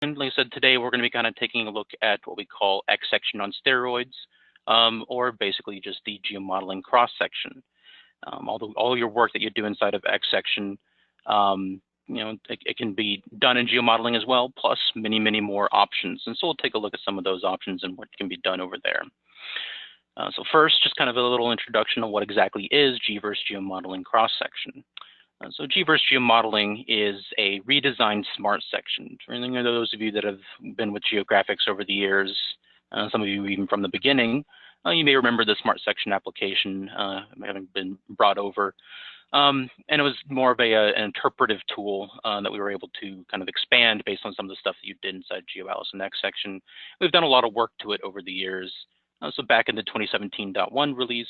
Like I said, today we're going to be kind of taking a look at what we call XSection on steroids, or basically just the geomodeling cross-section. All your work that you do inside of XSection, it can be done in geomodeling as well, plus many, many more options. And so we'll take a look at some of those options and what can be done over there. So first, just kind of a little introduction on what exactly is GVERSE Geomodeling cross-section. So GVERSE Geomodeling is a redesigned smartSECTION. For any of those of you that have been with geographics over the years, some of you even from the beginning, you may remember the smartSECTION application having been brought over. And it was more of an interpretive tool that we were able to kind of expand based on some of the stuff that you did inside GeoAtlas and XSection. We've done a lot of work to it over the years. So back in the 2017.1 release,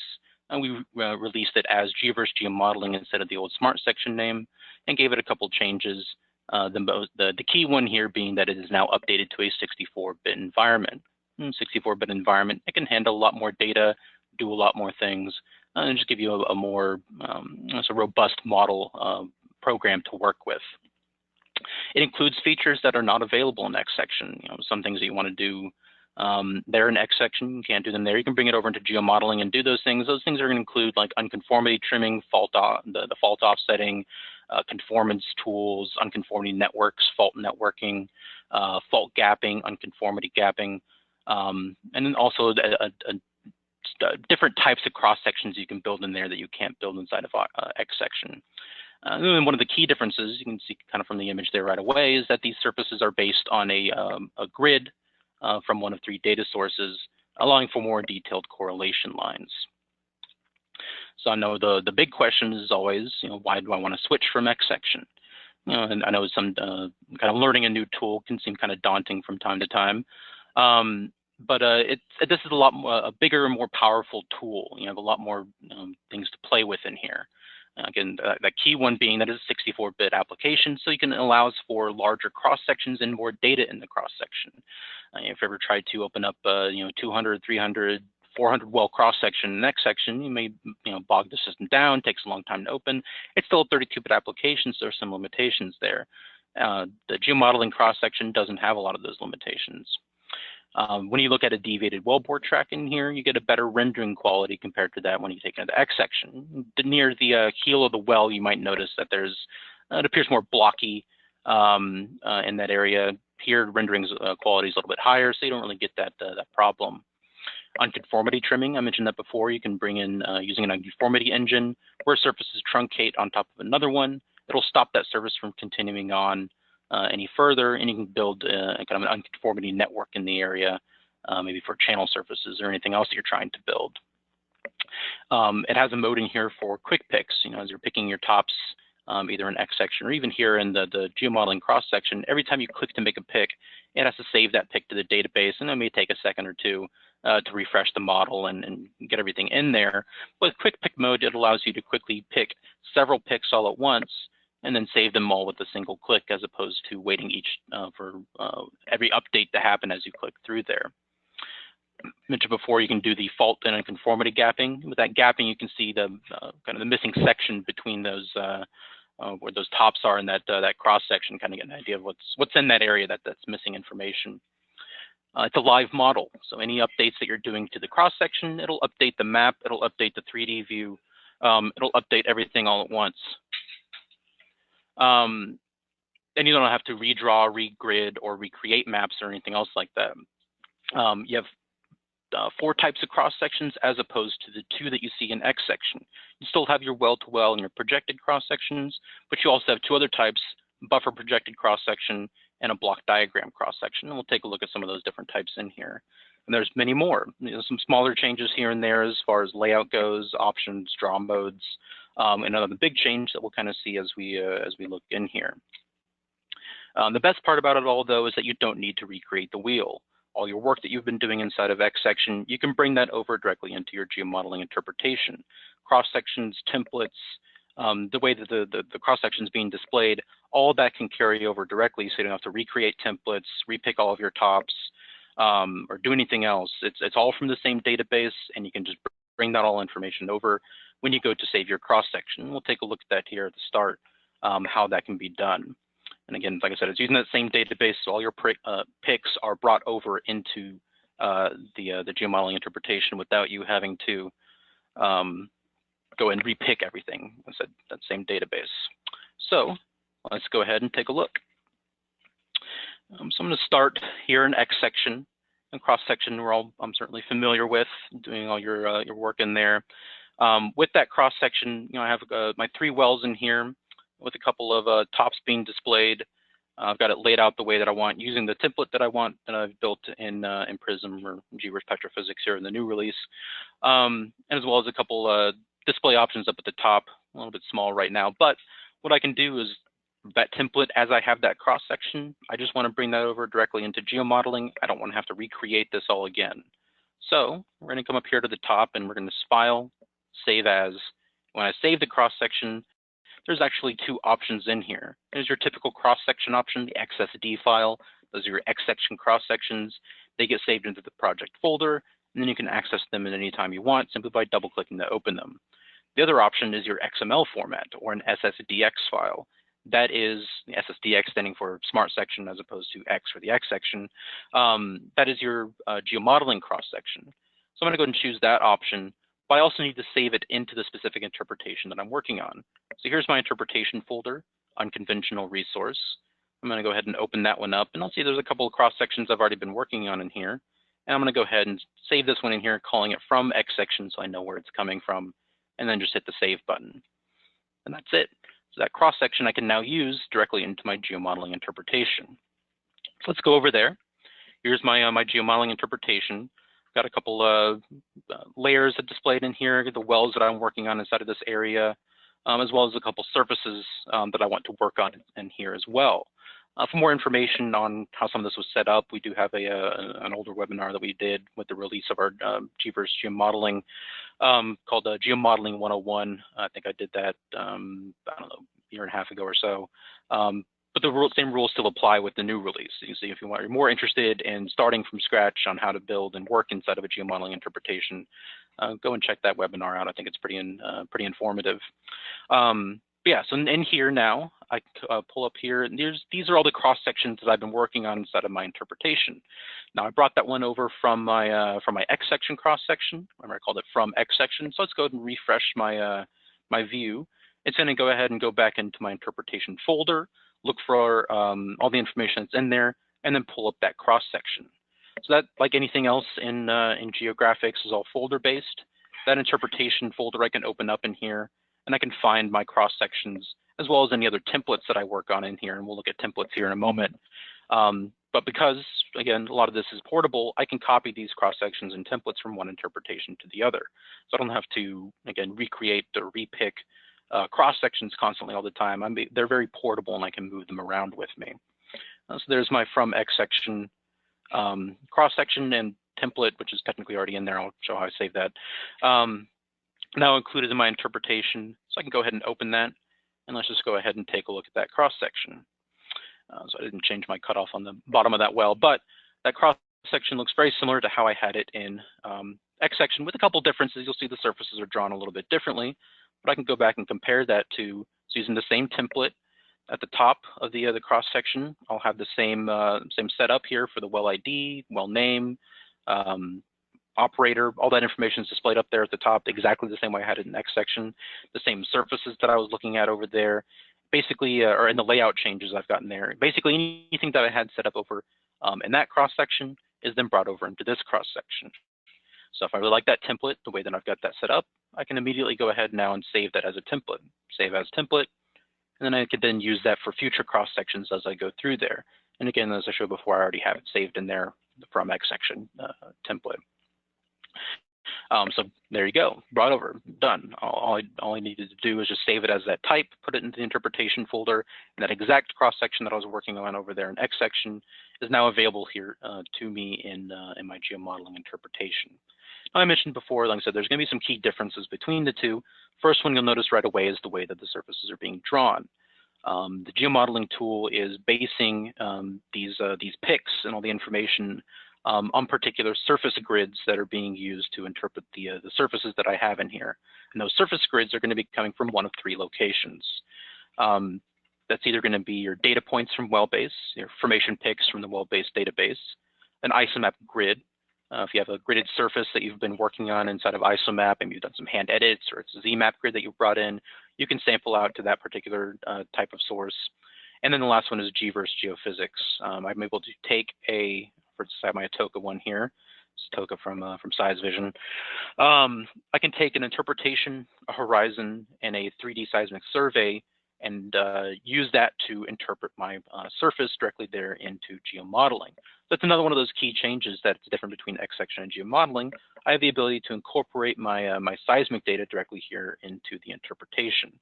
we released it as GVERSE Geomodeling instead of the old smartSECTION name, and gave it a couple changes. The key one here being that it is now updated to a 64-bit environment. 64-bit environment, it can handle a lot more data, do a lot more things, and just give you a more robust model program to work with. It includes features that are not available in XSection. Some things that you want to do there in XSection, you can't do them there. You can bring it over into geomodeling and do those things. Those things are going to include like unconformity trimming, the fault offsetting, conformance tools, unconformity networks, fault networking, fault gapping, unconformity gapping, and then also different types of cross sections you can build in there that you can't build inside of XSection. And one of the key differences you can see kind of from the image there right away is that these surfaces are based on a grid from one of 3 data sources, allowing for more detailed correlation lines. So I know the big question is always, why do I want to switch from XSection? And I know some kind of learning a new tool can seem kind of daunting from time to time, but this is a bigger and more powerful tool. You have a lot more things to play with in here. Again, the key one being that it's a 64-bit application, so you can allows for larger cross sections and more data in the cross section. If you ever tried to open up 200, 300, 400 well cross section in XSection, you may bog the system down. Takes a long time to open. It's still a 32-bit application, so there's some limitations there. The geomodeling cross section doesn't have a lot of those limitations. When you look at a deviated wellbore track in here, you get a better rendering quality compared to that when you take it into XSection. Near the heel of the well, you might notice that it appears more blocky in that area. Here, rendering quality is a little bit higher, so you don't really get that problem. Unconformity trimming, I mentioned that before. You can bring in, using an unconformity engine, where surfaces truncate on top of another one. It'll stop that surface from continuing on any further, and you can build kind of an unconformity network in the area, maybe for channel surfaces or anything else that you're trying to build. It has a mode in here for quick picks. As you're picking your tops, either in XSection or even here in the geomodeling cross section, every time you click to make a pick, it has to save that pick to the database, and it may take a second or two to refresh the model and get everything in there. With quick pick mode, it allows you to quickly pick several picks all at once, and then save them all with a single click, as opposed to waiting for every update to happen as you click through there. Mentioned before, you can do the fault and unconformity gapping. With that gapping, you can see the kind of the missing section between those where those tops are in that cross section. Kind of get an idea of what's in that area that's missing information. It's a live model, so any updates that you're doing to the cross section, it'll update the map, it'll update the 3D view, it'll update everything all at once. And you don't have to redraw, regrid, or recreate maps or anything else like that. You have 4 types of cross sections as opposed to the 2 that you see in XSection. You still have your well-to-well and your projected cross sections, but you also have 2 other types: buffer projected cross section and a block diagram cross section. And we'll take a look at some of those different types in here. And there's many more. Some smaller changes here and there as far as layout goes, options, draw modes, and another big change that we'll kind of see as we look in here. The best part about it all, though, is that you don't need to recreate the wheel. All your work that you've been doing inside of XSection, you can bring that over directly into your geomodeling interpretation. Cross sections, templates, the way that the cross section is being displayed, all that can carry over directly, so you don't have to recreate templates, repick all of your tops, or do anything else. It's all from the same database, and you can just bring that all information over when you go to save your cross section. We'll take a look at that here at the start, how that can be done. And again, like I said, it's using that same database, so all your picks are brought over into the geomodeling interpretation without you having to go and repick everything. I said that same database. So let's go ahead and take a look. So I'm going to start here in XSection. And cross-section, I'm certainly familiar with, doing all your work in there. With that cross-section, I have my 3 wells in here with a couple of tops being displayed. I've got it laid out the way that I want, using the template that I want that I've built in Prism or GVERSE Petrophysics here in the new release, and as well as a couple display options up at the top, a little bit small right now. But what I can do is that template, as I have that cross section, I just want to bring that over directly into geomodeling. I don't want to have to recreate this all again. So we're going to come up here to the top and we're going to File, Save As. When I save the cross section, there's actually 2 options in here. There's your typical cross section option, the XSD file. Those are your XSection cross sections. They get saved into the project folder, and then you can access them at any time you want simply by double clicking to open them. The other option is your XML format or an SSDX file. That is SSDX standing for smartSECTION as opposed to X for the XSection. That is your geomodeling cross section. So I'm going to go ahead and choose that option, but I also need to save it into the specific interpretation that I'm working on. So here's my interpretation folder, Unconventional Resource. I'm going to go ahead and open that one up, and I'll see there's a couple of cross sections I've already been working on in here. And I'm going to go ahead and save this one in here, calling it from XSection so I know where it's coming from, and then just hit the Save button. And that's it. So that cross section I can now use directly into my geomodeling interpretation. So let's go over there. Here's my my geomodeling interpretation. Got a couple layers displayed in here, the wells that I'm working on inside of this area, as well as a couple surfaces that I want to work on in here as well. For more information on how some of this was set up, we do have an older webinar that we did with the release of our GVERSE Geomodeling called Geomodeling 101. I think I did that, I don't know, a year and a half ago or so. But the same rules still apply with the new release. So you see, if you're more interested in starting from scratch on how to build and work inside of a geomodeling interpretation, go and check that webinar out. I think it's pretty informative. Yeah, so in here now, I pull up here, and these are all the cross sections that I've been working on inside of my interpretation. Now I brought that one over from my XSection cross section. Remember, I called it from XSection. So let's go ahead and refresh my my view. It's going to go ahead and go back into my interpretation folder, look for all the information that's in there, and then pull up that cross section. So that, like anything else in geographics, is all folder based. That interpretation folder I can open up in here, and I can find my cross sections as well as any other templates that I work on in here, and we'll look at templates here in a moment. But because, again, a lot of this is portable, I can copy these cross sections and templates from one interpretation to the other. So I don't have to, again, recreate or repick cross sections constantly all the time. They're very portable, and I can move them around with me. So there's my from XSection cross section and template, which is technically already in there. I'll show how I save that. Now included in my interpretation, so I can go ahead and open that, and let's just go ahead and take a look at that cross section. So I didn't change my cutoff on the bottom of that well, but that cross section looks very similar to how I had it in XSection, with a couple differences. You'll see the surfaces are drawn a little bit differently, but I can go back and compare that to, so using the same template at the top of the cross section. I'll have the same setup here for the well ID, well name, operator. All that information is displayed up there at the top, exactly the same way I had it in XSection. The same surfaces that I was looking at over there, basically, or in the layout changes I've gotten there. Basically, anything that I had set up over in that cross section is then brought over into this cross section. So if I really like that template, the way that I've got that set up, I can immediately go ahead now and save that as a template. Save as template, and then I could then use that for future cross sections as I go through there. And again, as I showed before, I already have it saved in there from XSection template. So there you go, brought over, done. All I needed to do is just save it as that type, put it into the interpretation folder, and that exact cross section that I was working on over there in XSection is now available here to me in my geomodeling interpretation. Now, I mentioned before, like I said, there's going to be some key differences between the two. First one you'll notice right away is the way that the surfaces are being drawn. The geomodeling tool is basing these picks and all the information on particular surface grids that are being used to interpret the surfaces that I have in here. And those surface grids are going to be coming from one of three locations. That's either going to be your data points from Wellbase, your formation picks from the Wellbase database, an isomap grid. If you have a gridded surface that you've been working on inside of isomap and you've done some hand edits, or it's a ZMap grid that you brought in, you can sample out to that particular type of source. And then the last one is GVERSE Geophysics. I'm able to take for my Atoka one here, it's Atoka from SeisVision. I can take an interpretation, a horizon, and a 3D seismic survey and use that to interpret my surface directly there into geomodeling. That's another one of those key changes that's different between XSection and geomodeling. I have the ability to incorporate my, my seismic data directly here into the interpretation.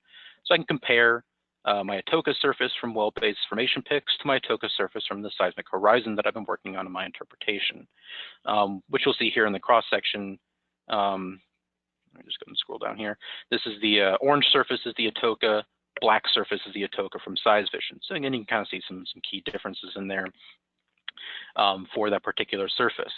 So I can compare my Atoka surface from well-based formation picks to my Atoka surface from the seismic horizon that I've been working on in my interpretation, which you'll see here in the cross-section. I'm just going to scroll down here. This is the orange surface is the Atoka, black surface is the Atoka from SeisVision. So again, you can kind of see some key differences in there for that particular surface.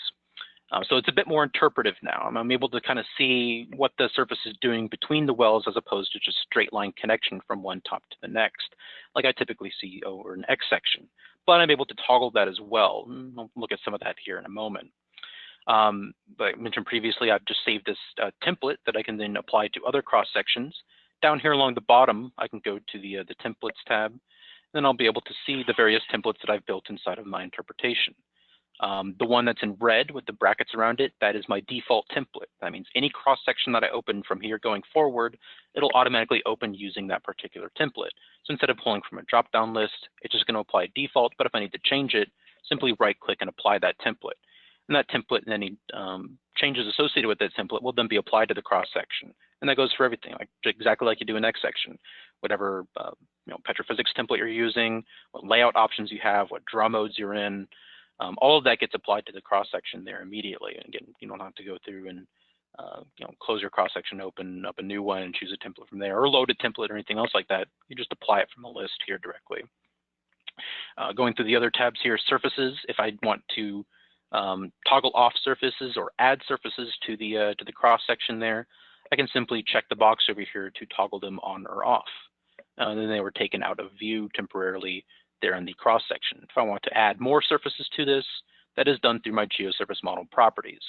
So it's a bit more interpretive now. I'm able to kind of see what the surface is doing between the wells as opposed to just straight line connection from one top to the next, like I typically see over an XSection. But I'm able to toggle that as well. I'll look at some of that here in a moment. But I mentioned previously, I've just saved this template that I can then apply to other cross sections. Down here along the bottom, I can go to the templates tab. Then I'll be able to see the various templates that I've built inside of my interpretation. The one that's in red with the brackets around it, that is my default template. That means any cross section that I open from here going forward, it'll automatically open using that particular template. So instead of pulling from a drop-down list, it's just going to apply default. But if I need to change it, simply right-click and apply that template. And that template and any changes associated with that template will then be applied to the cross section. And that goes for everything, like exactly like you do in XSection. Whatever petrophysics template you're using, what layout options you have, what draw modes you're in, all of that gets applied to the cross section there immediately. And again, you don't have to go through and close your cross section, open up a new one, and choose a template from there, or load a template or anything else like that. You just apply it from the list here directly. Going through the other tabs here, surfaces. If I want to toggle off surfaces or add surfaces to the cross section there, I can simply check the box over here to toggle them on or off. And then they were taken out of view temporarily there in the cross section. If I want to add more surfaces to this, that is done through my GeoSurface model properties.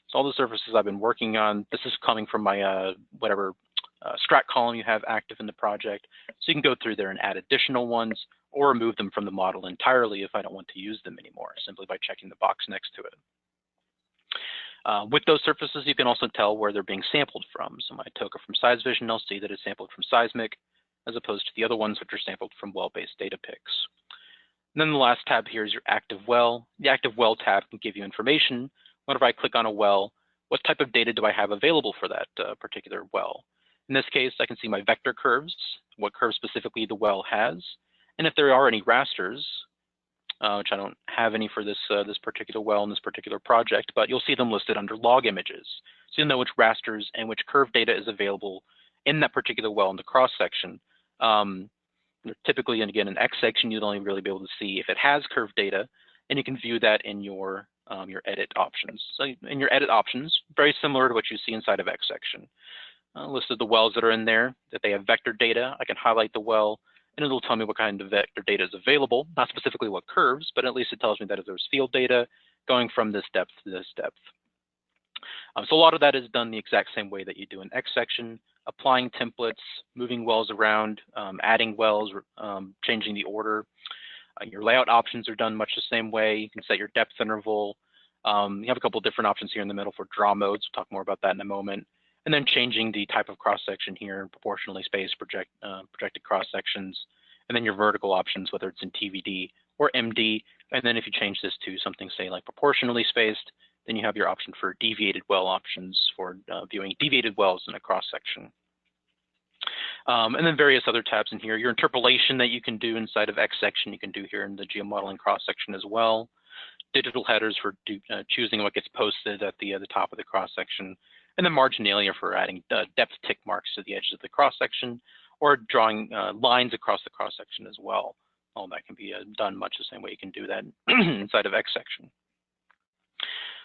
So all the surfaces I've been working on, this is coming from my whatever strat column you have active in the project. So you can go through there and add additional ones or remove them from the model entirely if I don't want to use them anymore, simply by checking the box next to it. With those surfaces, you can also tell where they're being sampled from. So my Atoka from SeisVision, I'll see that it's sampled from seismic, as opposed to the other ones which are sampled from well-based data picks. And then the last tab here is your active well. The active well tab can give you information. Whenever I click on a well, what type of data do I have available for that particular well? In this case, I can see my vector curves, what curves specifically the well has, and if there are any rasters, which I don't have any for this this particular well in this particular project, but you'll see them listed under log images. So you'll know which rasters and which curve data is available in that particular well in the cross section. Typically, and again, in XSection, you'd only really be able to see if it has curve data, and you can view that in your edit options. So in your edit options, very similar to what you see inside of XSection. Listed the wells that are in there, that they have vector data. I can highlight the well, and it'll tell me what kind of vector data is available, not specifically what curves, but at least it tells me that if there's field data going from this depth to this depth. So a lot of that is done the exact same way that you do in XSection, applying templates, moving wells around, adding wells, changing the order. Your layout options are done much the same way. You can set your depth interval. You have a couple of different options here in the middle for draw modes. We'll talk more about that in a moment. And then changing the type of cross-section here, proportionally spaced projected cross-sections, and then your vertical options, whether it's in TVD or MD. And then if you change this to something, say, like proportionally spaced, then you have your option for deviated well options for viewing deviated wells in a cross-section. And then various other tabs in here. Your interpolation that you can do inside of XSection, you can do here in the geomodeling cross-section as well. Digital headers for choosing what gets posted at the top of the cross-section. And then marginalia for adding depth tick marks to the edges of the cross-section, or drawing lines across the cross-section as well. All that can be done much the same way you can do that inside of XSection.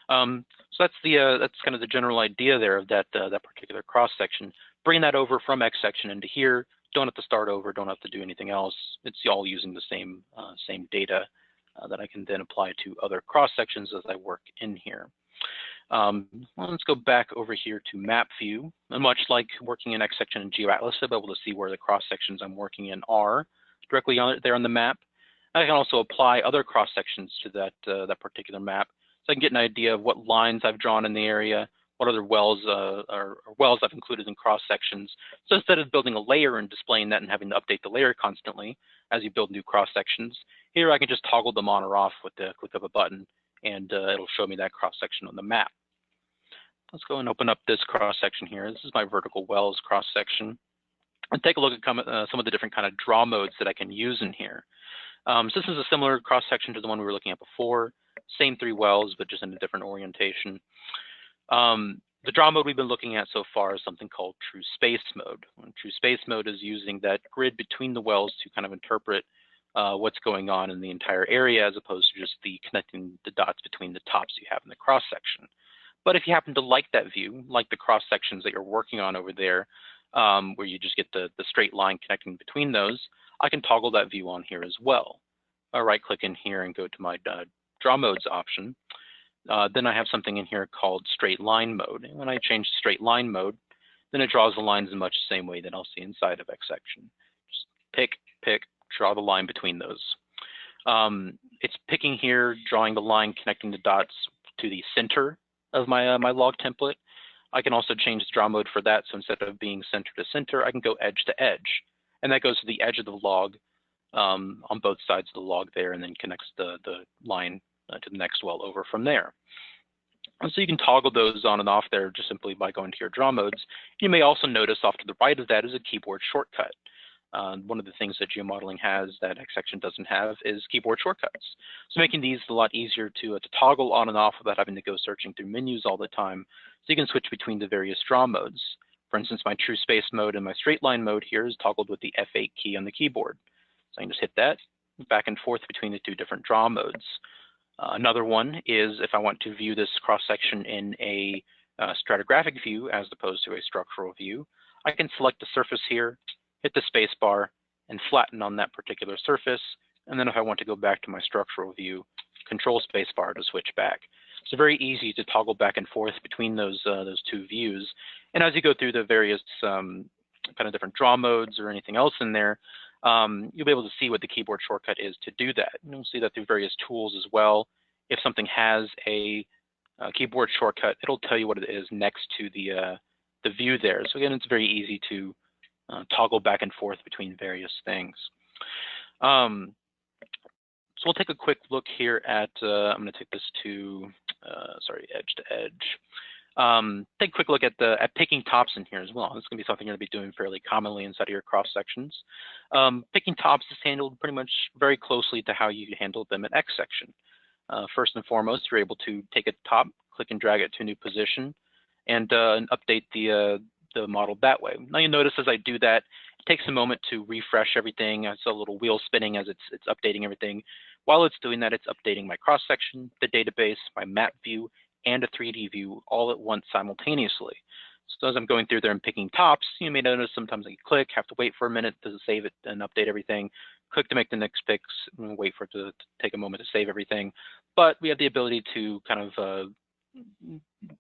So that's kind of the general idea there of that particular cross-section. Bringing that over from XSection into here, Don't have to start over, don't have to do anything else. It's all using the same data that I can then apply to other cross sections as I work in here. Well, let's go back over here to map view. And much like working in XSection and GeoAtlas, I'll be able to see where the cross sections I'm working in are directly there on the map. I can also apply other cross sections to that particular map, so I can get an idea of what lines I've drawn in the area, what other wells or wells I've included in cross sections. So instead of building a layer and displaying that and having to update the layer constantly as you build new cross sections, here I can just toggle them on or off with the click of a button, and it'll show me that cross section on the map. Let's go and open up this cross section here. This is my vertical wells cross section, and take a look at some of the different kind of draw modes that I can use in here. So this is a similar cross section to the one we were looking at before. Same 3 wells, but just in a different orientation. The draw mode we've been looking at so far is something called true space mode. True space mode is using that grid between the wells to kind of interpret what's going on in the entire area, as opposed to just the connecting the dots between the tops you have in the cross section. But if you happen to like that view, like the cross sections that you're working on over there, where you just get the straight line connecting between those, I can toggle that view on here as well. I'll right click in here and go to my draw modes option. Then I have something in here called straight line mode. And when I change to straight line mode, then it draws the lines in much the same way that I'll see inside of XSection. Just pick, draw the line between those. It's picking here, drawing the line connecting the dots to the center of my log template. I can also change the draw mode for that. So instead of being center to center, I can go edge to edge. And that goes to the edge of the log on both sides of the log there, and then connects the line to the next well over from there. And so you can toggle those on and off there just simply by going to your draw modes. You may also notice off to the right of that is a keyboard shortcut. One of the things that geomodeling has that XSection doesn't have is keyboard shortcuts. So making these a lot easier to toggle on and off without having to go searching through menus all the time. So you can switch between the various draw modes. For instance, my true space mode and my straight line mode here is toggled with the F8 key on the keyboard. So I can just hit that back and forth between the 2 different draw modes. Another one is if I want to view this cross section in a stratigraphic view as opposed to a structural view, I can select the surface here, hit the space bar, and flatten on that particular surface. And then if I want to go back to my structural view, control space bar to switch back. So very easy to toggle back and forth between those 2 views. And as you go through the various kind of different draw modes or anything else in there, you'll be able to see what the keyboard shortcut is to do that. And you'll see that through various tools as well. If something has a keyboard shortcut, it'll tell you what it is next to the view there. So again, it's very easy to toggle back and forth between various things. So we'll take a quick look here at, I'm going to take this to, edge to edge. Take a quick look at picking tops in here as well. This is going to be something you're going to be doing fairly commonly inside of your cross sections. Picking tops is handled pretty much very closely to how you handled them in XSection. First and foremost, you're able to take a top, click and drag it to a new position, and update the model that way. Now you'll notice as I do that, it takes a moment to refresh everything. I saw a little wheel spinning as it's updating everything. While it's doing that, it's updating my cross section, the database, my map view, and a 3D view all at once simultaneously. So as I'm going through there and picking tops, you may notice sometimes I click, have to wait for a minute to save it and update everything, click to make the next picks, and wait for it to take a moment to save everything. But we have the ability to kind of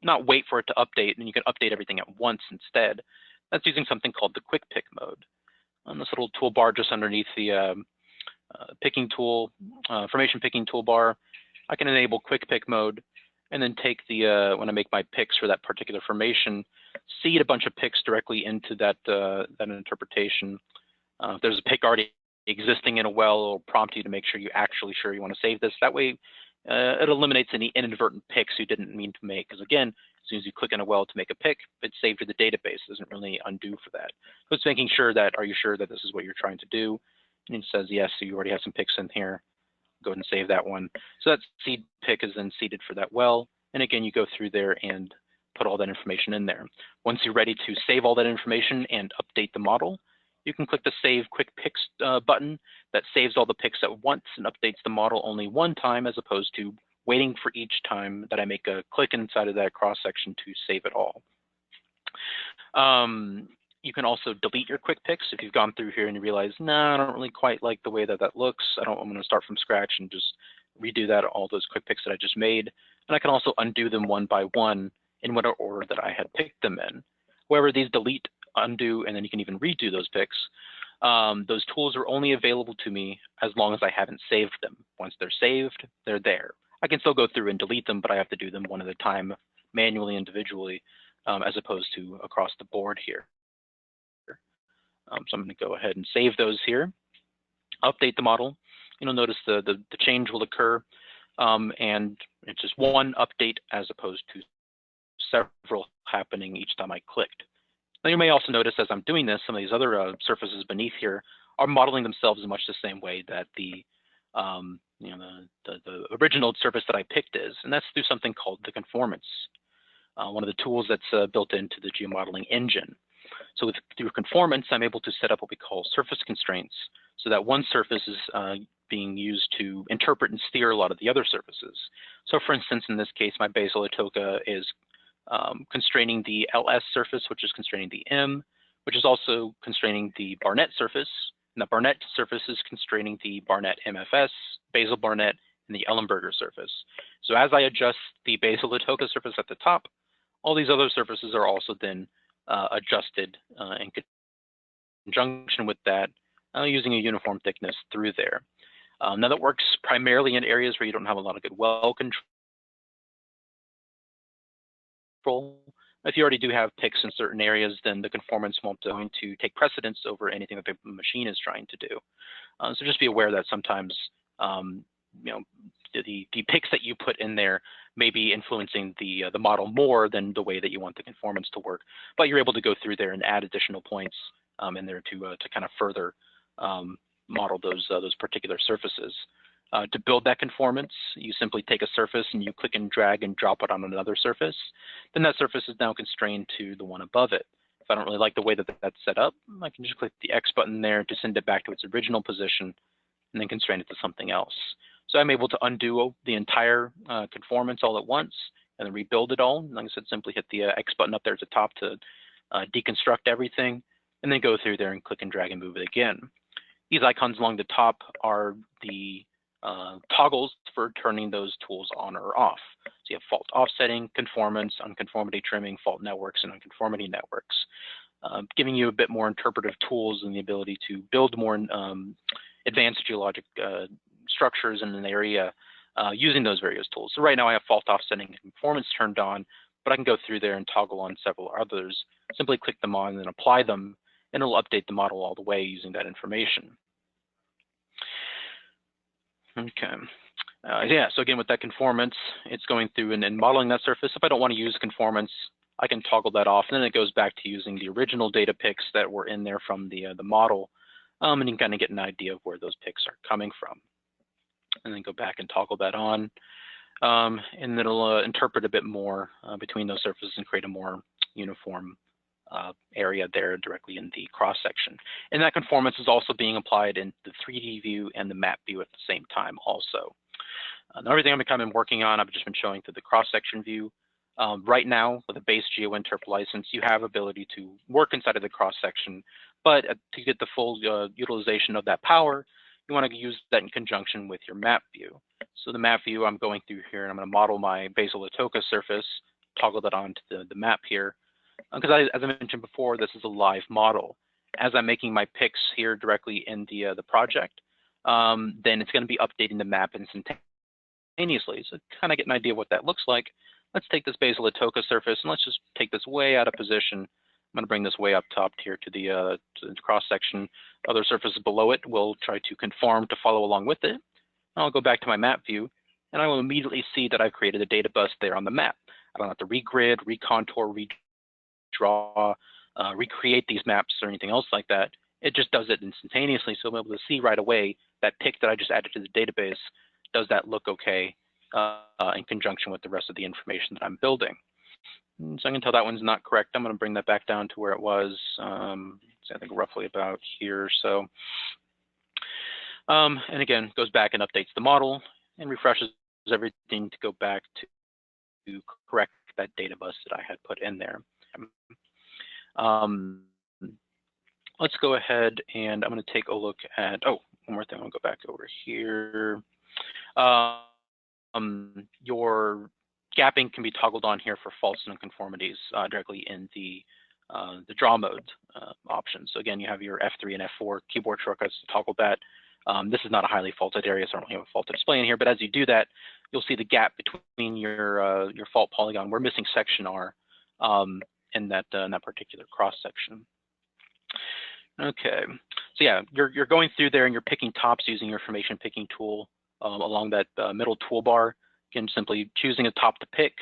not wait for it to update, and you can update everything at once instead. That's using something called the quick pick mode. On this little toolbar just underneath the picking tool, formation picking toolbar, I can enable quick pick mode, and then take the, when I make my picks for that particular formation, seed a bunch of picks directly into that interpretation. If there's a pick already existing in a well, it'll prompt you to make sure you want to save this. That way, it eliminates any inadvertent picks you didn't mean to make. Because again, as soon as you click on a well to make a pick, it's saved to the database. It doesn't really undo for that. So it's making sure that, are you sure that this is what you're trying to do? And it says, yes, so you already have some picks in here. Go ahead and save that one. So that seed pick is then seeded for that well. And again, you go through there and put all that information in there. Once you're ready to save all that information and update the model, you can click the Save Quick Picks button. That saves all the picks at once and updates the model only one time, as opposed to waiting for each time that I make a click inside of that cross section to save it all. you can also delete your quick picks if you've gone through here and you realize, no, I don't really quite like the way that that looks. I'm going to start from scratch and just redo that, all those quick picks that I just made. And I can also undo them one by one in whatever order that I had picked them in. However, these delete, undo, and then you can even redo those picks. Those tools are only available to me as long as I haven't saved them. Once they're saved, they're there. I can still go through and delete them, but I have to do them one at a time, manually, individually, as opposed to across the board here. So I'm going to go ahead and save those here, update the model. You'll notice the change will occur, and it's just one update as opposed to several happening each time I clicked. Now you may also notice as I'm doing this, some of these other surfaces beneath here are modeling themselves in much the same way that the original surface that I picked is, and that's through something called the Conformance, one of the tools that's built into the geomodeling engine. So through Conformance, I'm able to set up what we call surface constraints, so that one surface is being used to interpret and steer a lot of the other surfaces. So for instance, in this case, my basal atoka is constraining the LS surface, which is constraining the M, which is also constraining the Barnett surface. And the Barnett surface is constraining the Barnett MFS, basal Barnett, and the Ellenberger surface. So as I adjust the basal atoka surface at the top, all these other surfaces are also then adjusted in conjunction with that, using a uniform thickness through there. Now that works primarily in areas where you don't have a lot of good well control. If you already do have picks in certain areas, then the conformance won't going to take precedence over anything that the machine is trying to do. So just be aware that sometimes the picks that you put in there may be influencing the model more than the way that you want the conformance to work. But you're able to go through there and add additional points in there to kind of further model those particular surfaces. To build that conformance, you simply take a surface and you click and drag and drop it on another surface. Then that surface is now constrained to the one above it. If I don't really like the way that that's set up, I can just click the X button there to send it back to its original position and then constrain it to something else. So I'm able to undo the entire conformance all at once and then rebuild it all. Like I said, simply hit the X button up there at the top to deconstruct everything, and then go through there and click and drag and move it again. These icons along the top are the toggles for turning those tools on or off. So you have fault offsetting, conformance, unconformity trimming, fault networks, and unconformity networks, giving you a bit more interpretive tools and the ability to build more advanced geologic structures in an area using those various tools. So right now I have fault offsetting and conformance turned on, but I can go through there and toggle on several others. Simply click them on and then apply them, and it'll update the model all the way using that information. Okay. Yeah, so again, with that conformance, it's going through and modeling that surface. If I don't want to use conformance, I can toggle that off, and then it goes back to using the original data picks that were in there from the model, and you can kind of get an idea of where those picks are coming from. And then go back and toggle that on, and it'll interpret a bit more between those surfaces and create a more uniform area there directly in the cross section. And that conformance is also being applied in the 3D view and the map view at the same time also. Now everything I'm kind of working on, I've just been showing through the cross section view. Right now, with a base GeoInterp license, you have ability to work inside of the cross section, but to get the full utilization of that power, you want to use that in conjunction with your map view. So the map view, I'm going through here, and I'm going to model my basal atoka surface, toggle that onto the map here. Because as I mentioned before, this is a live model. As I'm making my picks here directly in the project, then it's going to be updating the map instantaneously. So kind of get an idea of what that looks like. Let's take this basal atoka surface, and let's just take this way out of position. I'm going to bring this way up top here to the cross section. Other surfaces below it will try to conform to follow along with it. I'll go back to my map view, and I will immediately see that I've created a data bus there on the map. I don't have to regrid, recontour, redraw, recreate these maps or anything else like that. It just does it instantaneously, so I'm able to see right away that pick that I just added to the database, does that look okay in conjunction with the rest of the information that I'm building. So I can tell that one's not correct. I'm going to bring that back down to where it was, I think roughly about here or so. And again, goes back and updates the model and refreshes everything to go back to correct that data bus that I had put in there. let's go ahead and I'm going to take a look at, oh, one more thing, I'll go back over here. Your gapping can be toggled on here for faults and nonconformities directly in the draw mode option. So again, you have your F3 and F4 keyboard shortcuts to toggle that. This is not a highly faulted area, so I don't have a fault to display in here, but as you do that, you'll see the gap between your fault polygon where missing section are in that particular cross section. Okay, so yeah, you're going through there and you're picking tops using your information picking tool along that middle toolbar. Again, simply choosing a top to pick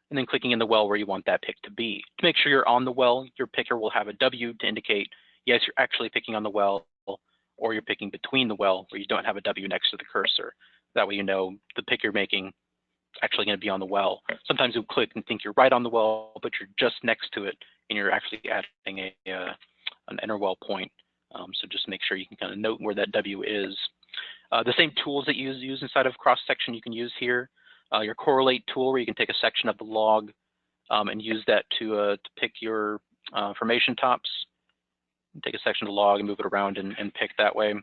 and then clicking in the well where you want that pick to be. To make sure you're on the well, your picker will have a W to indicate, yes, you're actually picking on the well, or you're picking between the well where you don't have a W next to the cursor. That way you know the pick you're making is actually going to be on the well. Sometimes you'll click and think you're right on the well, but you're just next to it and you're actually adding an inner well point. So just make sure you can kind of note where that W is. The same tools that you use inside of cross section you can use here. Your correlate tool, where you can take a section of the log and use that to pick your formation tops. Take a section of the log and move it around and pick that way.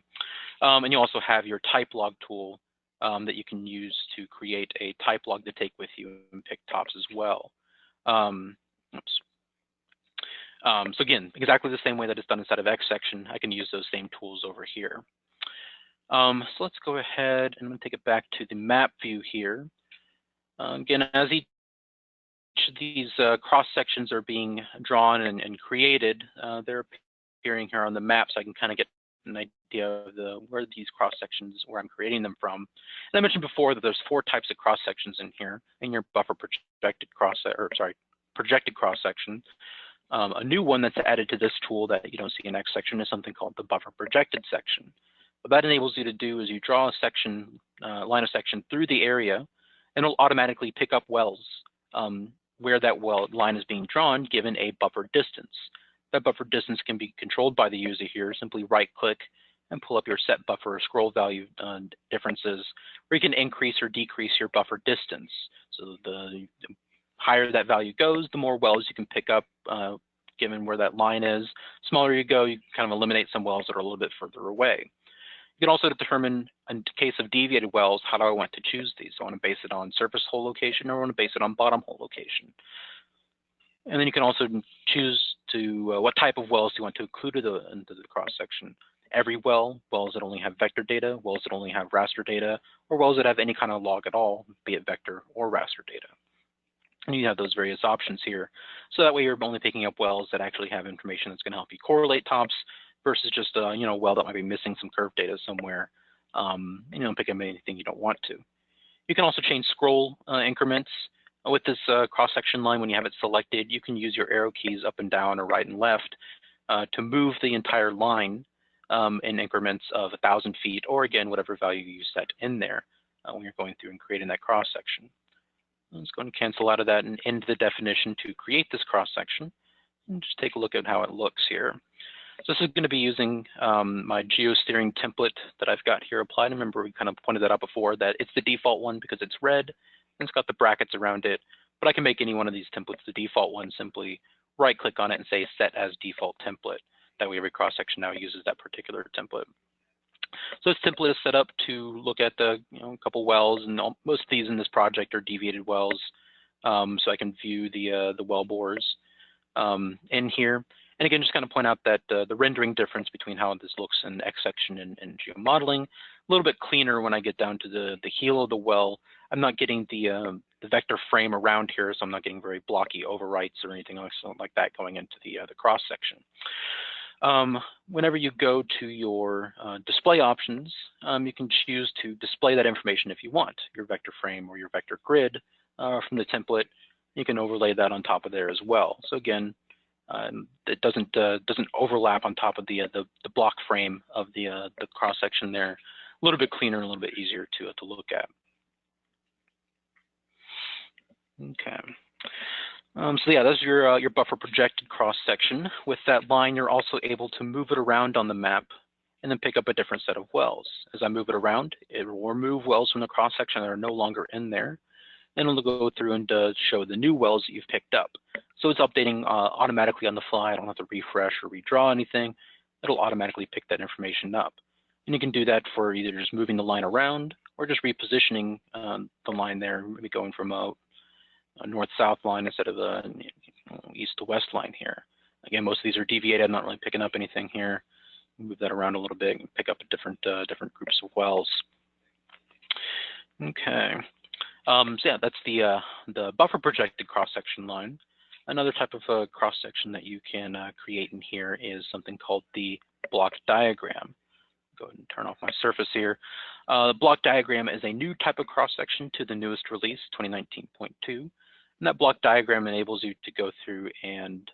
And you also have your type log tool that you can use to create a type log to take with you and pick tops as well. So again, exactly the same way that it's done inside of XSection, I can use those same tools over here. So let's go ahead and I'm going to take it back to the map view here. Again, as each of these cross sections are being drawn and created, they're appearing here on the map, so I can kind of get an idea of where these cross sections, where I'm creating them from. And I mentioned before that there's 4 types of cross sections in here in your buffer projected cross section. A new one that's added to this tool that you don't see in XSection is something called the buffer projected section. What that enables you to do is you draw a section, line of section through the area, and it'll automatically pick up wells where that well line is being drawn given a buffer distance. That buffer distance can be controlled by the user here. Simply right-click and pull up your set buffer or scroll value differences, where you can increase or decrease your buffer distance. So the higher that value goes, the more wells you can pick up given where that line is. The smaller you go, you kind of eliminate some wells that are a little bit further away. You can also determine, in case of deviated wells, how do I want to choose these? Do I want to base it on surface hole location, or I want to base it on bottom hole location? And then you can also choose to what type of wells do you want to include into the cross section. Every well, wells that only have vector data, wells that only have raster data, or wells that have any kind of log at all, be it vector or raster data. And you have those various options here. So that way you're only picking up wells that actually have information that's going to help you correlate tops versus just a well that might be missing some curve data somewhere. Pick up anything you don't want to. You can also change scroll increments. With this cross-section line, when you have it selected, you can use your arrow keys up and down or right and left to move the entire line in increments of 1,000 feet, or again, whatever value you set in there when you're going through and creating that cross-section. Let's go and cancel out of that and end the definition to create this cross-section. And just take a look at how it looks here. So this is going to be using my geosteering template that I've got here applied. Remember, we kind of pointed that out before, that it's the default one because it's red and it's got the brackets around it. But I can make any one of these templates the default one. Simply right-click on it and say Set as Default Template. That way every cross-section now uses that particular template. So this template is set up to look at a couple wells, and most of these in this project are deviated wells. So I can view the well bores in here. And again, just kind of point out that the rendering difference between how this looks in XSection and geomodeling, a little bit cleaner when I get down to the heel of the well. I'm not getting the vector frame around here, so I'm not getting very blocky overwrites or anything like that going into the cross section. Whenever you go to your display options, you can choose to display that information if you want, your vector frame or your vector grid from the template. You can overlay that on top of there as well. So again, it doesn't overlap on top of the block frame of the cross section there. A little bit cleaner and a little bit easier to look at. Okay. So yeah, that's your buffer projected cross section. With that line, you're also able to move it around on the map and then pick up a different set of wells. As I move it around, it will remove wells from the cross section that are no longer in there, and it'll go through and show the new wells that you've picked up. So it's updating automatically on the fly. I don't have to refresh or redraw anything. it'll automatically pick that information up. And you can do that for either just moving the line around or just repositioning the line there, maybe going from a north-south line instead of a east to west line here. Again, most of these are deviated. I'm not really picking up anything here. Move that around a little bit and pick up a different groups of wells. Okay. So yeah, that's the buffer projected cross-section line. Another type of cross-section that you can create in here is something called the block diagram. Go ahead and turn off my surface here. The block diagram is a new type of cross-section to the newest release, 2019.2. And that block diagram enables you to go through and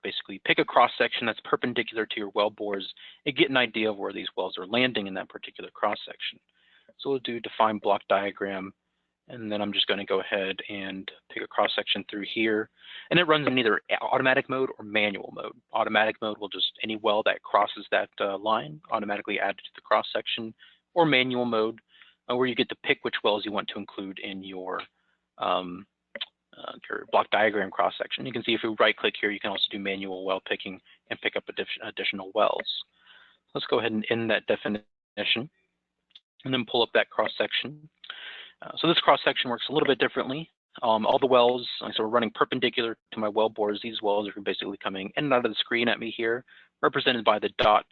basically pick a cross-section that's perpendicular to your well bores and get an idea of where these wells are landing in that particular cross-section. So we'll do define block diagram, and then I'm just going to go ahead and pick a cross-section through here. And it runs in either automatic mode or manual mode. Automatic mode will just, any well that crosses that line, automatically add to the cross-section, or manual mode, where you get to pick which wells you want to include in your block diagram cross-section. You can see if you right-click here, you can also do manual well picking and pick up additional wells. Let's go ahead and end that definition, and then pull up that cross-section. So this cross-section works a little bit differently. All the wells, so we're running perpendicular to my well bores. These wells are basically coming in and out of the screen at me here, represented by the dot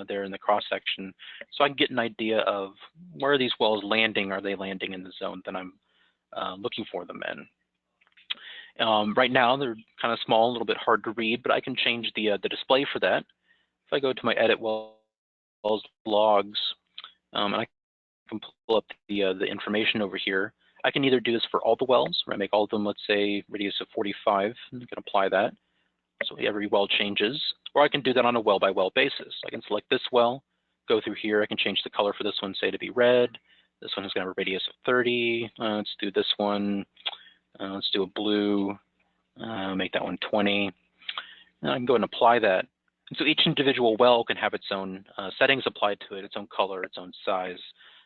there in the cross-section. So I can get an idea of where are these wells landing. Are they landing in the zone that I'm looking for them in? Right now, they're kind of small, a little bit hard to read, but I can change the display for that. If I go to my Edit Wells Logs, and I can pull up the information over here, I can either do this for all the wells, where I make all of them, let's say, radius of 45, and I can apply that. So every well changes, or I can do that on a well-by-well basis. I can select this well, go through here, I can change the color for this one, say, to be red. This one is going to have a radius of 30. Let's do this one. Let's do a blue, make that one 20. And I can go ahead and apply that. And so each individual well can have its own settings applied to it, its own color, its own size.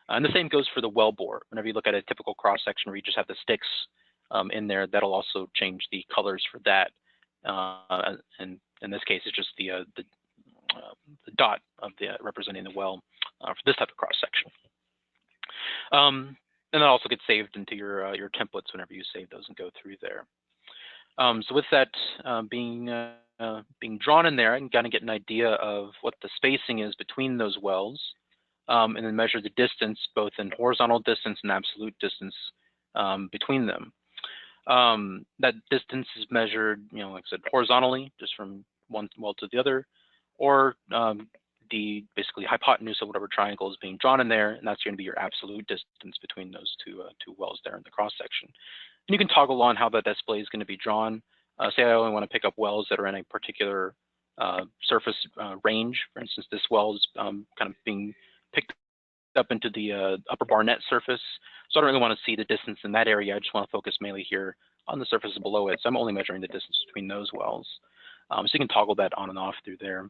And the same goes for the well bore. Whenever you look at a typical cross-section where you just have the sticks in there, that'll also change the colors for that. And in this case, it's just the dot of representing the well for this type of cross-section. And that also gets saved into your templates whenever you save those and go through there. So with that being drawn in there, I can kind of get an idea of what the spacing is between those wells, and then measure the distance, both in horizontal distance and absolute distance between them. That distance is measured, like I said, horizontally, just from one well to the other, or the basically hypotenuse of whatever triangle is being drawn in there, and that's going to be your absolute distance between those two wells there in the cross section. And you can toggle on how that display is going to be drawn. Say I only want to pick up wells that are in a particular surface range. For instance, this well is kind of being picked up into the upper Barnett surface, so I don't really want to see the distance in that area. I just want to focus mainly here on the surface below it, so I'm only measuring the distance between those wells. So you can toggle that on and off through there.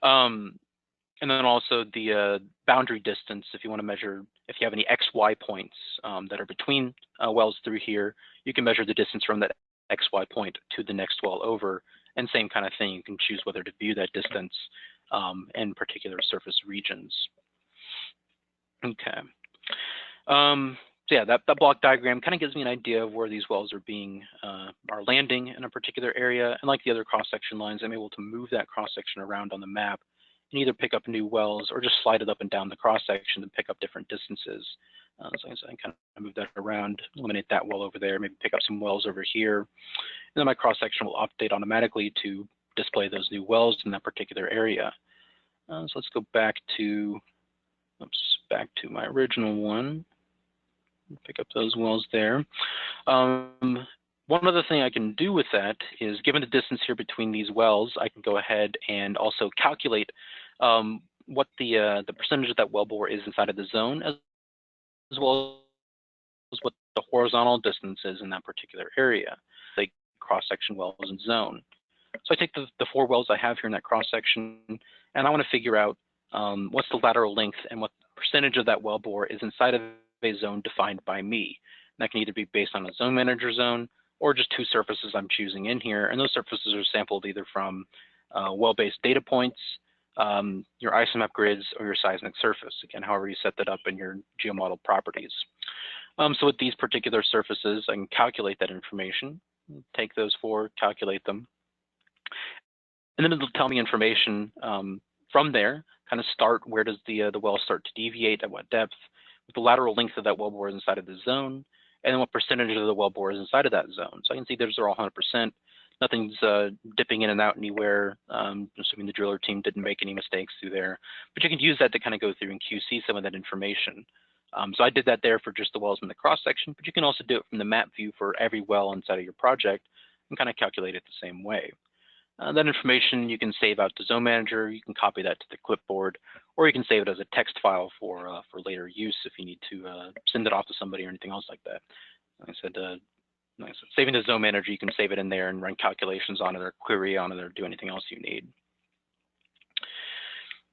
And then also the boundary distance, if you want to measure, if you have any XY points that are between wells through here, you can measure the distance from that XY point to the next well over, and same kind of thing. You can choose whether to view that distance in particular surface regions. Okay. So yeah, that block diagram kind of gives me an idea of where these wells are landing in a particular area. And like the other cross-section lines, I'm able to move that cross-section around on the map and either pick up new wells or just slide it up and down the cross-section and pick up different distances. So I can kind of move that around, eliminate that well over there, maybe pick up some wells over here. And then my cross-section will update automatically to display those new wells in that particular area. So let's go back to my original one. Pick up those wells there. One other thing I can do with that is, given the distance here between these wells, I can go ahead and also calculate what the percentage of that well bore is inside of the zone, as well as what the horizontal distance is in that particular area, like cross-section wells and zone. So I take the 4 wells I have here in that cross-section, and I want to figure out what's the lateral length and what percentage of that well bore is inside of a zone defined by me. And that can either be based on a zone manager zone or just 2 surfaces I'm choosing in here. And those surfaces are sampled either from well-based data points, your isomap grids, or your seismic surface. Again, however you set that up in your geomodel properties. So with these particular surfaces, I can calculate that information, take those four, calculate them, and then it'll tell me information from there, kind of start, where does the well start to deviate, at what depth, with the lateral length of that wellbore is inside of the zone, and then what percentage of the wellbore is inside of that zone. So I can see those are all 100%. Nothing's dipping in and out anywhere, assuming the driller team didn't make any mistakes through there. But you can use that to kind of go through and QC some of that information. So I did that there for just the wells in the cross-section, but you can also do it from the map view for every well inside of your project and kind of calculate it the same way. That information you can save out to Zone Manager, you can copy that to the clipboard, or you can save it as a text file for later use if you need to send it off to somebody or anything else like that. Like I said, saving the Zone Manager, you can save it in there and run calculations on it or query on it or do anything else you need.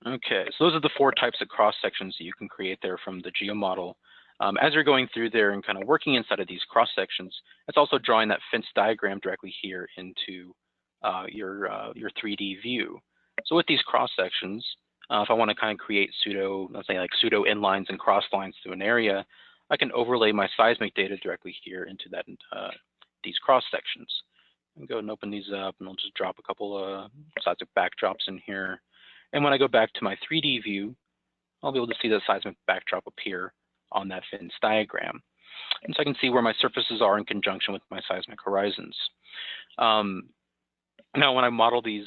Okay, so those are the four types of cross sections that you can create there from the GeoModel. As you're going through there and kind of working inside of these cross sections, it's also drawing that fence diagram directly here into your 3D view. So with these cross sections, if I want to kind of create pseudo, let's say like pseudo inlines and cross lines through an area, I can overlay my seismic data directly here into that these cross sections. I can go and open these up, and I'll just drop a couple of seismic backdrops in here. And when I go back to my 3D view, I'll be able to see the seismic backdrop appear on that fence diagram. And so I can see where my surfaces are in conjunction with my seismic horizons. Now, when I model these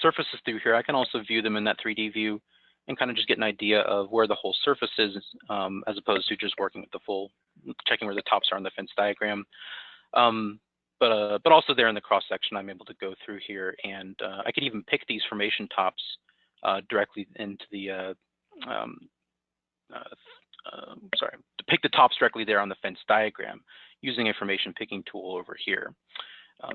surfaces through here, I can also view them in that 3D view and kind of just get an idea of where the whole surface is, as opposed to just working with the full, checking where the tops are on the fence diagram. But also there in the cross section, I'm able to go through here, and I could even pick these formation tops directly into the to pick the tops directly there on the fence diagram using a formation picking tool over here.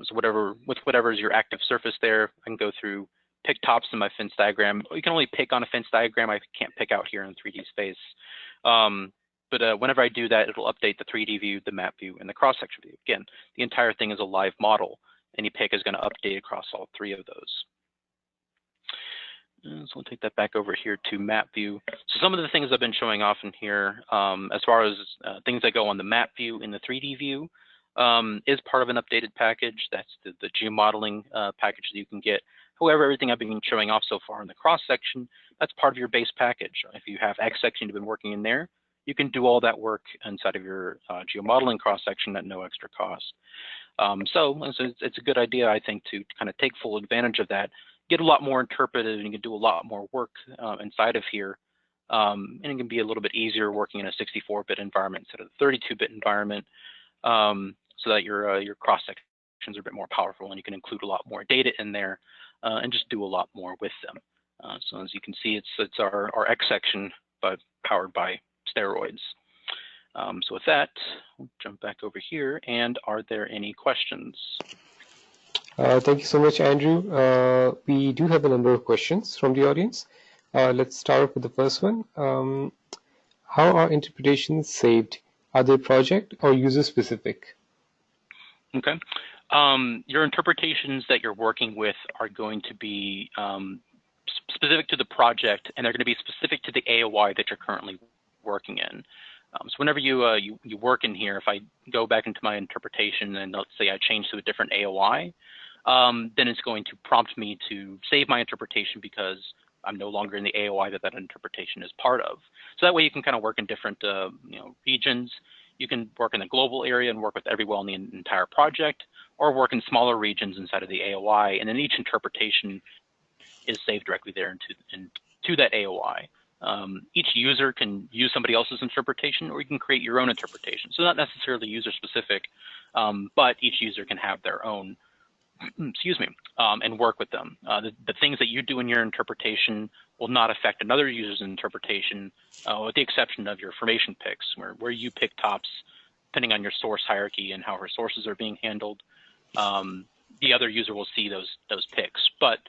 So whatever is your active surface there, I can go through, pick tops in my fence diagram. You can only pick on a fence diagram. I can't pick out here in 3D space. But whenever I do that, it'll update the 3D view, the map view, and the cross-section view. Again, the entire thing is a live model. Any pick is going to update across all three of those. And so we'll take that back over here to map view. So some of the things I've been showing off in here, as far as things that go on the map view in the 3D view, is part of an updated package. That's the geomodeling package that you can get. However, everything I've been showing off so far in the cross-section, that's part of your base package. If you have XSection you've been working in there, you can do all that work inside of your geomodeling cross-section at no extra cost. So it's a good idea, I think, to kind of take full advantage of that, get a lot more interpreted, and you can do a lot more work inside of here. And it can be a little bit easier working in a 64-bit environment instead of the 32-bit environment, so that your cross-sections are a bit more powerful, and you can include a lot more data in there and just do a lot more with them. So as you can see, it's our XSection, but powered by Steroids. So with that, we'll jump back over here. And are there any questions? Thank you so much, Andrew. We do have a number of questions from the audience. Let's start off with the first one. How are interpretations saved? Are they project or user specific? Okay. Your interpretations that you're working with are going to be specific to the project, and they're going to be specific to the AOI that you're currently working in. So whenever you work in here, if I go back into my interpretation and let's say I change to a different AOI, then it's going to prompt me to save my interpretation because I'm no longer in the AOI that interpretation is part of. So that way you can kind of work in different regions. You can work in the global area and work with every well in the entire project, or work in smaller regions inside of the AOI, and then each interpretation is saved directly there into that AOI. Each user can use somebody else's interpretation, or you can create your own interpretation. So not necessarily user specific, but each user can have their own, excuse me, and work with them. The things that you do in your interpretation will not affect another user's interpretation, with the exception of your formation picks, where you pick tops depending on your source hierarchy and how resources are being handled. The other user will see those picks, but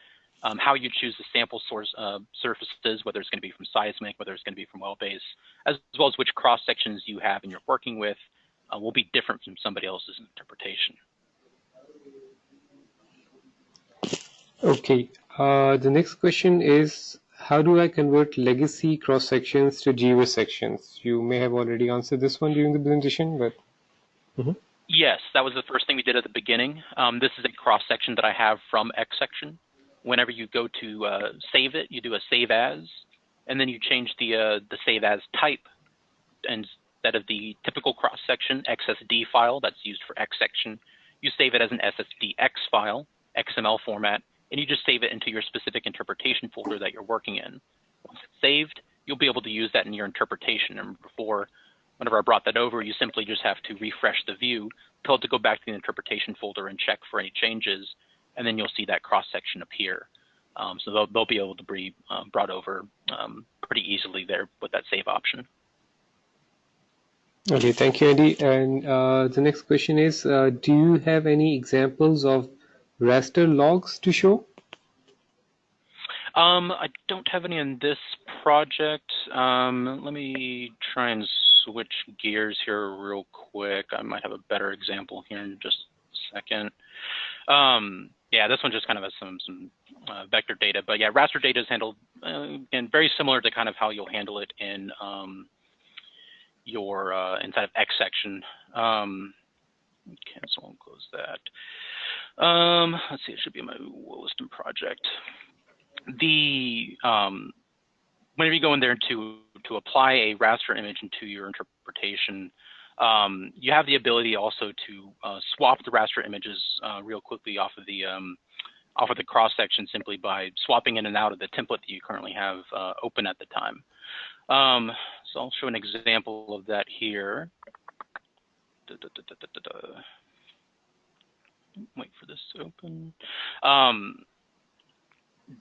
how you choose the sample source surfaces, whether it's going to be from seismic, whether it's going to be from well base, as well as which cross sections you have and you're working with, will be different from somebody else's interpretation. Okay. The next question is, how do I convert legacy cross sections to GVERSE sections? You may have already answered this one during the presentation, but. Mhm. Yes, that was the first thing we did at the beginning. This is a cross section that I have from XSection. Whenever you go to save it, you do a save as, and then you change the save as type. Instead of the typical cross section XSD file that's used for XSection, you save it as an SSDX file, XML format, and you just save it into your specific interpretation folder that you're working in. Once it's saved, you'll be able to use that in your interpretation. And before, whenever I brought that over, you simply just have to refresh the view, tell it to go back to the interpretation folder and check for any changes, and then you'll see that cross section appear. So they'll be able to be brought over pretty easily there with that save option. Okay, thank you, Andy. And the next question is, do you have any examples of raster logs to show? I don't have any in this project. Let me try and switch gears here real quick. I might have a better example here in just a second. Yeah, this one just kind of has some vector data, but yeah, raster data is handled again very similar to kind of how you'll handle it in your inside of XSection. Cancel and close that. Let's see, it should be my Williston project. Whenever you go in there to apply a raster image into your interpretation, you have the ability also to swap the raster images real quickly off of the cross section simply by swapping in and out of the template that you currently have open at the time. So I'll show an example of that here. Wait for this to open.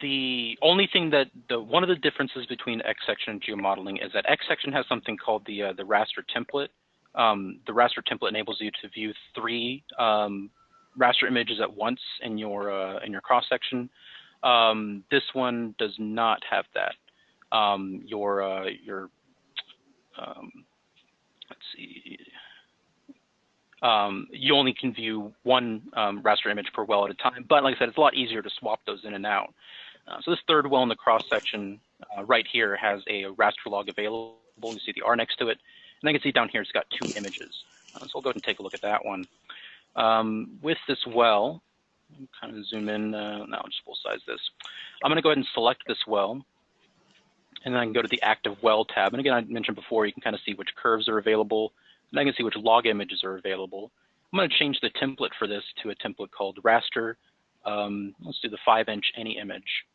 The only thing that one of the differences between XSection and geomodeling is that XSection has something called the raster template. The raster template enables you to view 3 raster images at once in your cross section. This one does not have that. Let's see. You only can view 1 raster image per well at a time, but like I said, it's a lot easier to swap those in and out. So this third well in the cross section right here has a raster log available. You see the R next to it, and I can see down here it's got 2 images. So we'll go ahead and take a look at that one. With this well, I'll kind of zoom in. Now I'll just full size this. I'm going to go ahead and select this well, and then I can go to the active well tab. And again, I mentioned before, you can kind of see which curves are available, and I can see which log images are available. I'm going to change the template for this to a template called raster. Let's do the 5-inch any image.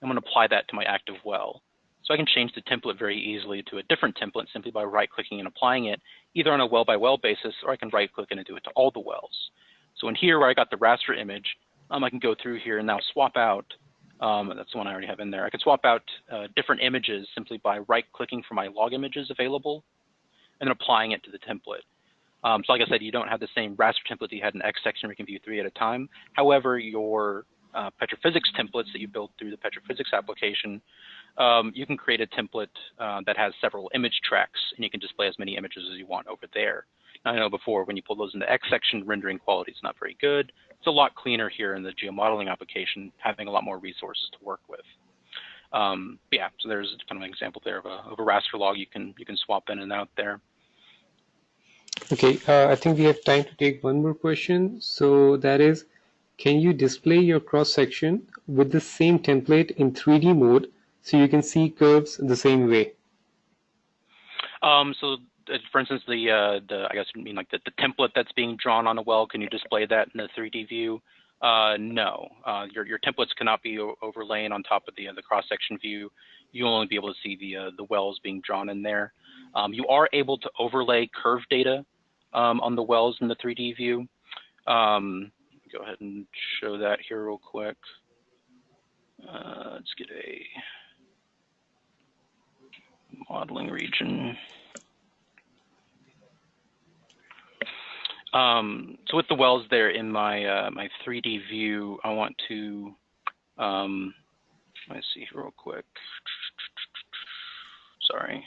I'm going to apply that to my active well. So I can change the template very easily to a different template simply by right-clicking and applying it, either on a well-by-well basis, or I can right-click and do it to all the wells. So in here where I got the raster image, I can go through here and now swap out. That's the one I already have in there. I can swap out different images simply by right-clicking for my log images available and then applying it to the template. So like I said, you don't have the same raster template that you had in XSection where you can view 3 at a time. However, your petrophysics templates that you build through the petrophysics application, you can create a template that has several image tracks, and you can display as many images as you want over there. Now, I know before when you pull those into XSection, rendering quality is not very good. It's a lot cleaner here in the geomodeling application, having a lot more resources to work with. Yeah, so there's kind of an example there of a raster log you can swap in and out there. Okay, I think we have time to take one more question. So that is, can you display your cross section with the same template in 3D mode so you can see curves the same way? So for instance, I guess you mean like the template that's being drawn on a well, can you display that in a 3D view? No, your templates cannot be overlaying on top of the cross-section view. You'll only be able to see the wells being drawn in there. You are able to overlay curve data on the wells in the 3D view. Go ahead and show that here real quick. Let's get a modeling region. So with the wells there in my my 3D view, I want to let's see real quick. Sorry.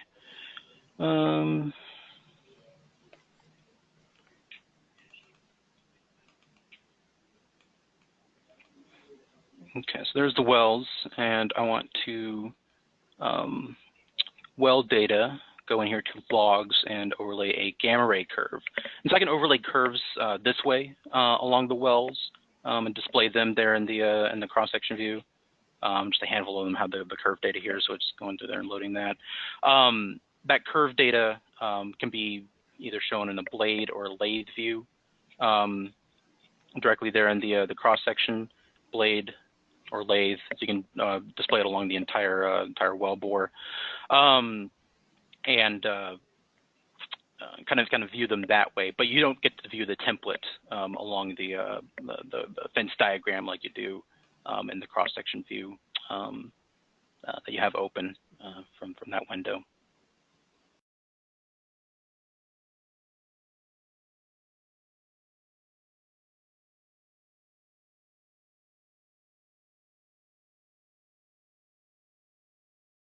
Okay, so there's the wells, and I want to well data, go in here to logs and overlay a gamma ray curve. And so I can overlay curves this way along the wells and display them there in the cross-section view. Just a handful of them have the curve data here, so it's going through there and loading that. That curve data can be either shown in a blade or a lathe view directly there in the cross-section blade or lathe, so you can display it along the entire well bore, and kind of view them that way. But you don't get to view the template along the fence diagram like you do in the cross-section view that you have open from that window.